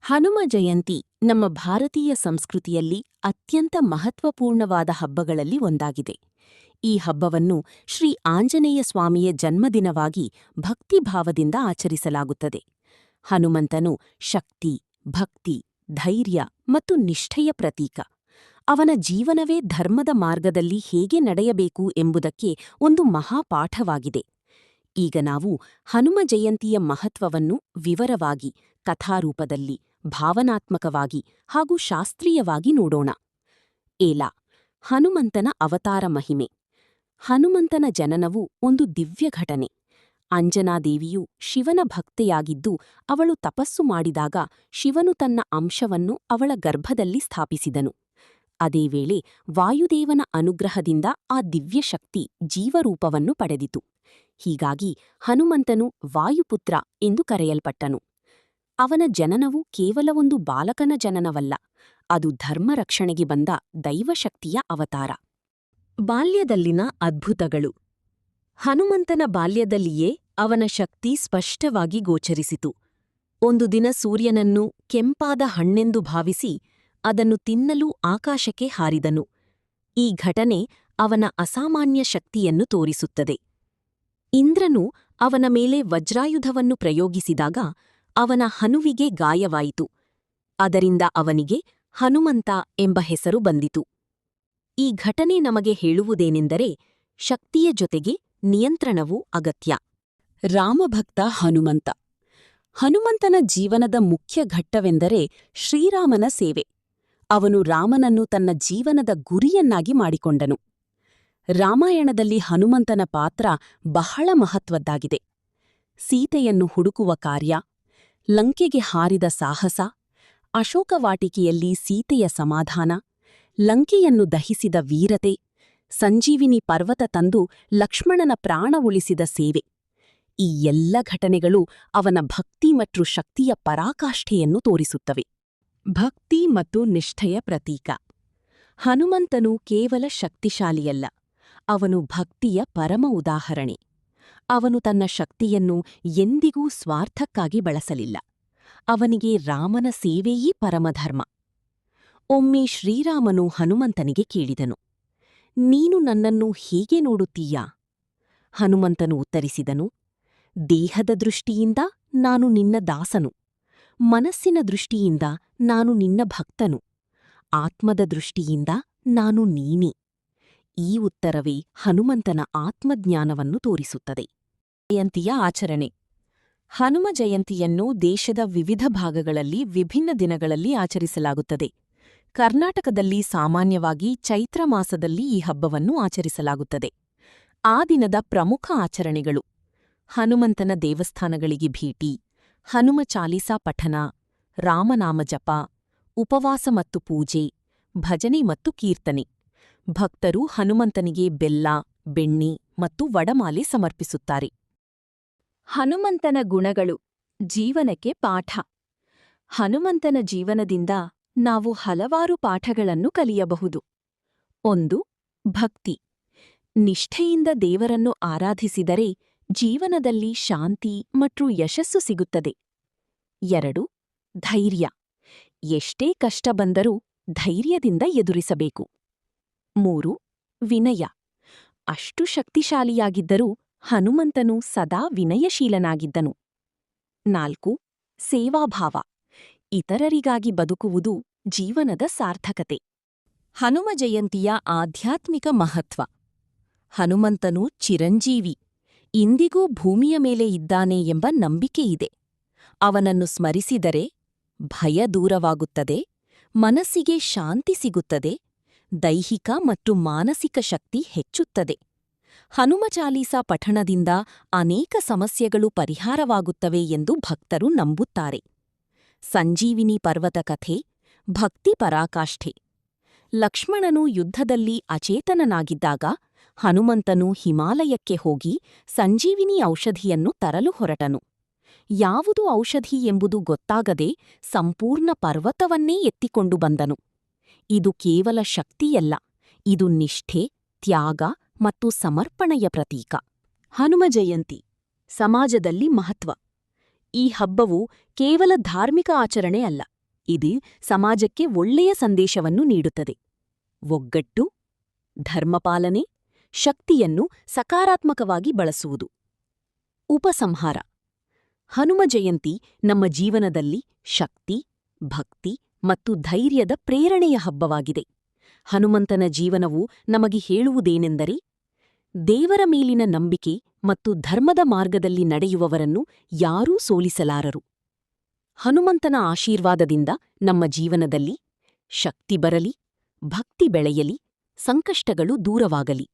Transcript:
ಹನುಮ ಜಯಂತಿ ನಮ್ಮ ಭಾರತೀಯ ಸಂಸ್ಕೃತಿಯಲ್ಲಿ ಅತ್ಯಂತ ಮಹತ್ವಪೂರ್ಣವಾದ ಹಬ್ಬಗಳಲ್ಲಿ ಒಂದಾಗಿದೆ. ಈ ಹಬ್ಬವನ್ನು ಶ್ರೀ ಆಂಜನೇಯ ಸ್ವಾಮಿಯ ಜನ್ಮದಿನವಾಗಿ ಭಕ್ತಿಭಾವದಿಂದ ಆಚರಿಸಲಾಗುತ್ತದೆ. ಹನುಮಂತನು ಶಕ್ತಿ, ಭಕ್ತಿ, ಧೈರ್ಯ ಮತ್ತು ನಿಷ್ಠೆಯ ಪ್ರತೀಕ. ಅವನ ಜೀವನವೇ ಧರ್ಮದ ಮಾರ್ಗದಲ್ಲಿ ಹೇಗೆ ನಡೆಯಬೇಕು ಎಂಬುದಕ್ಕೆ ಒಂದು ಮಹಾಪಾಠವಾಗಿದೆ. ಈಗ ನಾವು ಹನುಮ ಜಯಂತಿಯ ಮಹತ್ವವನ್ನು ವಿವರವಾಗಿ, ಕಥಾರೂಪದಲ್ಲಿ, ಭಾವನಾತ್ಮಕವಾಗಿ ಹಾಗೂ ಶಾಸ್ತ್ರೀಯವಾಗಿ ನೋಡೋಣ. ಹನುಮಂತನ ಅವತಾರ ಮಹಿಮೆ. ಹನುಮಂತನ ಜನನವು ಒಂದು ದಿವ್ಯ ಘಟನೆ. ಅಂಜನಾದೇವಿಯು ಶಿವನ ಭಕ್ತೆಯಾಗಿದ್ದು ಅವಳು ತಪಸ್ಸು ಮಾಡಿದಾಗ ಶಿವನು ತನ್ನ ಅಂಶವನ್ನು ಅವಳ ಗರ್ಭದಲ್ಲಿ ಸ್ಥಾಪಿಸಿದನು. ಅದೇ ವೇಳೆ ವಾಯುದೇವನ ಅನುಗ್ರಹದಿಂದ ಆ ದಿವ್ಯಶಕ್ತಿ ಜೀವರೂಪವನ್ನು ಪಡೆದಿತು. ಹೀಗಾಗಿ ಹನುಮಂತನು ವಾಯುಪುತ್ರ ಎಂದು ಕರೆಯಲ್ಪಟ್ಟನು. ಅವನ ಜನನವು ಕೇವಲ ಒಂದು ಬಾಲಕನ ಜನನವಲ್ಲ, ಅದು ಧರ್ಮರಕ್ಷಣೆಗೆ ಬಂದ ದೈವಶಕ್ತಿಯ ಅವತಾರ. ಬಾಲ್ಯದಲ್ಲಿನ ಅದ್ಭುತಗಳು. ಹನುಮಂತನ ಬಾಲ್ಯದಲ್ಲಿಯೇ ಅವನ ಶಕ್ತಿ ಸ್ಪಷ್ಟವಾಗಿ ಗೋಚರಿಸಿತು. ಒಂದು ದಿನ ಸೂರ್ಯನನ್ನು ಕೆಂಪಾದ ಹಣ್ಣೆಂದು ಭಾವಿಸಿ ಅದನ್ನು ತಿನ್ನಲು ಆಕಾಶಕ್ಕೆ ಹಾರಿದನು. ಈ ಘಟನೆ ಅವನ ಅಸಾಮಾನ್ಯ ಶಕ್ತಿಯನ್ನು ತೋರಿಸುತ್ತದೆ. ಇಂದ್ರನು ಅವನ ಮೇಲೆ ವಜ್ರಾಯುಧವನ್ನು ಪ್ರಯೋಗಿಸಿದಾಗ ಅವನ ಹನುವಿಗೆ ಗಾಯವಾಯಿತು. ಅದರಿಂದ ಅವನಿಗೆ ಹನುಮಂತ ಎಂಬ ಹೆಸರು ಬಂದಿತು. ಈ ಘಟನೆ ನಮಗೆ ಹೇಳುವುದೇನೆಂದರೆ, ಶಕ್ತಿಯ ಜೊತೆಗೆ ನಿಯಂತ್ರಣವೂ ಅಗತ್ಯ. ರಾಮಭಕ್ತ ಹನುಮಂತ. ಹನುಮಂತನ ಜೀವನದ ಮುಖ್ಯ ಘಟ್ಟವೆಂದರೆ ಶ್ರೀರಾಮನ ಸೇವೆ. ಅವನು ರಾಮನನ್ನು ತನ್ನ ಜೀವನದ ಗುರಿಯನ್ನಾಗಿ ಮಾಡಿಕೊಂಡನು. ರಾಮಾಯಣದಲ್ಲಿ ಹನುಮಂತನ ಪಾತ್ರ ಬಹಳ ಮಹತ್ವದ್ದಾಗಿದೆ. ಸೀತೆಯನ್ನು ಹುಡುಕುವ ಕಾರ್ಯ, ಲಂಕೆಗೆ ಹಾರಿದ ಸಾಹಸ, ಅಶೋಕವಾಟಿಕೆಯಲ್ಲಿ ಸೀತೆಯ ಸಮಾಧಾನ, ಲಂಕೆಯನ್ನು ದಹಿಸಿದ ವೀರತೆ, ಸಂಜೀವಿನಿ ಪರ್ವತ ತಂದು ಲಕ್ಷ್ಮಣನ ಪ್ರಾಣ ಉಳಿಸಿದ ಸೇವೆ. ಈ ಎಲ್ಲ ಘಟನೆಗಳು ಅವನ ಭಕ್ತಿ ಮತ್ತು ಶಕ್ತಿಯ ಪರಾಕಾಷ್ಠೆಯನ್ನು ತೋರಿಸುತ್ತವೆ. ಭಕ್ತಿ ಮತ್ತು ನಿಷ್ಠೆಯ ಪ್ರತೀಕ. ಹನುಮಂತನು ಕೇವಲ ಶಕ್ತಿಶಾಲಿಯಲ್ಲ, ಅವನು ಭಕ್ತಿಯ ಪರಮ ಉದಾಹರಣೆ. ಅವನು ತನ್ನ ಶಕ್ತಿಯನ್ನು ಎಂದಿಗೂ ಸ್ವಾರ್ಥಕ್ಕಾಗಿ ಬಳಸಲಿಲ್ಲ. ಅವನಿಗೆ ರಾಮನ ಸೇವೆಯೇ ಪರಮಧರ್ಮ. ಒಮ್ಮೆ ಶ್ರೀರಾಮನು ಹನುಮಂತನಿಗೆ ಕೇಳಿದನು, ನೀನು ನನ್ನನ್ನು ಹೇಗೆ ನೋಡುತ್ತೀಯಾ? ಹನುಮಂತನು ಉತ್ತರಿಸಿದನು, ದೇಹದ ದೃಷ್ಟಿಯಿಂದ ನಾನು ನಿನ್ನ ದಾಸನು, ಮನಸ್ಸಿನ ದೃಷ್ಟಿಯಿಂದ ನಾನು ನಿನ್ನ ಭಕ್ತನು, ಆತ್ಮದ ದೃಷ್ಟಿಯಿಂದ ನಾನು ನೀನೇ. ಈ ಉತ್ತರವೇ ಹನುಮಂತನ ಆತ್ಮಜ್ಞಾನವನ್ನು ತೋರಿಸುತ್ತದೆ. ಜಯಂತಿಯ ಆಚರಣೆ. ಹನುಮ ಜಯಂತಿಯನ್ನು ದೇಶದ ವಿವಿಧ ಭಾಗಗಳಲ್ಲಿ ವಿಭಿನ್ನ ದಿನಗಳಲ್ಲಿ ಆಚರಿಸಲಾಗುತ್ತದೆ. ಕರ್ನಾಟಕದಲ್ಲಿ ಸಾಮಾನ್ಯವಾಗಿ ಚೈತ್ರ ಮಾಸದಲ್ಲಿ ಈ ಹಬ್ಬವನ್ನು ಆಚರಿಸಲಾಗುತ್ತದೆ. ಆ ದಿನದ ಪ್ರಮುಖ ಆಚರಣೆಗಳು: ಹನುಮಂತನ ದೇವಸ್ಥಾನಗಳಿಗೆ ಭೇಟಿ, ಹನುಮ ಚಾಲೀಸಾ ಪಠನ, ರಾಮನಾಮ ಜಪ, ಉಪವಾಸ ಮತ್ತು ಪೂಜೆ, ಭಜನೆ ಮತ್ತು ಕೀರ್ತನೆ. ಭಕ್ತರು ಹನುಮಂತನಿಗೆ ಬೆಲ್ಲ, ಬೆಣ್ಣೆ ಮತ್ತು ವಡಮಾಲೆ ಸಮರ್ಪಿಸುತ್ತಾರೆ. ಹನುಮಂತನ ಗುಣಗಳು. ಜೀವನಕ್ಕೆ ಪಾಠ. ಹನುಮಂತನ ಜೀವನದಿಂದ ನಾವು ಹಲವಾರು ಪಾಠಗಳನ್ನು ಕಲಿಯಬಹುದು. 1. ಭಕ್ತಿ. ನಿಷ್ಠೆಯಿಂದ ದೇವರನ್ನು ಆರಾಧಿಸಿದರೆ ಜೀವನದಲ್ಲಿ ಶಾಂತಿ ಮತ್ತು ಯಶಸ್ಸು ಸಿಗುತ್ತದೆ. 2. ಧೈರ್ಯ. ಎಷ್ಟೇ ಕಷ್ಟ ಬಂದರೂ ಧೈರ್ಯದಿಂದ ಎದುರಿಸಬೇಕು. 3. ವಿನಯ. ಅಷ್ಟು ಶಕ್ತಿಶಾಲಿಯಾಗಿದ್ದರೂ ಹನುಮಂತನು ಸದಾ ವಿನಯಶೀಲನಾಗಿದ್ದನು. 4. ಸೇವಾಭಾವ. ಇತರರಿಗಾಗಿ ಬದುಕುವುದು ಜೀವನದ ಸಾರ್ಥಕತೆ. ಹನುಮ ಜಯಂತಿಯ ಆಧ್ಯಾತ್ಮಿಕ ಮಹತ್ವ. ಹನುಮಂತನು ಚಿರಂಜೀವಿ, ಇಂದಿಗೂ ಭೂಮಿಯ ಮೇಲೆ ಇದ್ದಾನೆ ಎಂಬ ನಂಬಿಕೆಯಿದೆ. ಅವನನ್ನು ಸ್ಮರಿಸಿದರೆ ಭಯ ದೂರವಾಗುತ್ತದೆ, ಮನಸ್ಸಿಗೆ ಶಾಂತಿ ಸಿಗುತ್ತದೆ, ದೈಹಿಕ ಮತ್ತು ಮಾನಸಿಕ ಶಕ್ತಿ ಹೆಚ್ಚುತ್ತದೆ. ಹನುಮ ಚಾಲೀಸಾ ಪಠಣದಿಂದ ಅನೇಕ ಸಮಸ್ಯೆಗಳು ಪರಿಹಾರವಾಗುತ್ತವೆ ಎಂದು ಭಕ್ತರು ನಂಬುತ್ತಾರೆ. ಸಂಜೀವಿನಿ ಪರ್ವತ ಕಥೆ, ಭಕ್ತಿ ಪರಾಕಾಷ್ಠೆ. ಲಕ್ಷ್ಮಣನು ಯುದ್ಧದಲ್ಲಿ ಅಚೇತನನಾಗಿದ್ದಾಗ ಹನುಮಂತನು ಹಿಮಾಲಯಕ್ಕೆ ಹೋಗಿ ಸಂಜೀವಿನಿ ಔಷಧಿಯನ್ನು ತರಲು ಹೊರಟನು. ಯಾವುದು ಔಷಧಿ ಎಂಬುದು ಗೊತ್ತಾಗದೆ ಸಂಪೂರ್ಣ ಪರ್ವತವನ್ನೇ ಎತ್ತಿಕೊಂಡು ಬಂದನು. ಇದು ಕೇವಲ ಶಕ್ತಿಯಲ್ಲ, ಇದು ನಿಷ್ಠೆ, ತ್ಯಾಗ ಮತ್ತು ಸಮರ್ಪಣೆಯ ಪ್ರತೀಕ. ಹನುಮ ಜಯಂತಿ ಸಮಾಜದಲ್ಲಿ ಮಹತ್ವ. ಈ ಹಬ್ಬವು ಕೇವಲ ಧಾರ್ಮಿಕ ಆಚರಣೆ ಅಲ್ಲ, ಇದು ಸಮಾಜಕ್ಕೆ ಒಳ್ಳೆಯ ಸಂದೇಶವನ್ನು ನೀಡುತ್ತದೆ. ಒಗ್ಗಟ್ಟು, ಧರ್ಮಪಾಲನೆ, ಶಕ್ತಿಯನ್ನು ಸಕಾರಾತ್ಮಕವಾಗಿ ಬಳಸುವುದು. ಉಪಸಂಹಾರ: ಹನುಮ ಜಯಂತಿ ನಮ್ಮ ಜೀವನದಲ್ಲಿ ಶಕ್ತಿ, ಭಕ್ತಿ ಮತ್ತು ಧೈರ್ಯದ ಪ್ರೇರಣೆಯ ಹಬ್ಬವಾಗಿದೆ. ಹನುಮಂತನ ಜೀವನವು ನಮಗೆ ಹೇಳುವುದೇನೆಂದರೆ, ದೇವರ ಮೇಲಿನ ನಂಬಿಕೆ ಮತ್ತು ಧರ್ಮದ ಮಾರ್ಗದಲ್ಲಿ ನಡೆಯುವವರನ್ನು ಯಾರೂ ಸೋಲಿಸಲಾರರು. ಹನುಮಂತನ ಆಶೀರ್ವಾದದಿಂದ ನಮ್ಮ ಜೀವನದಲ್ಲಿ ಶಕ್ತಿ ಬರಲಿ, ಭಕ್ತಿ ಬೆಳೆಯಲಿ, ಸಂಕಷ್ಟಗಳು ದೂರವಾಗಲಿ.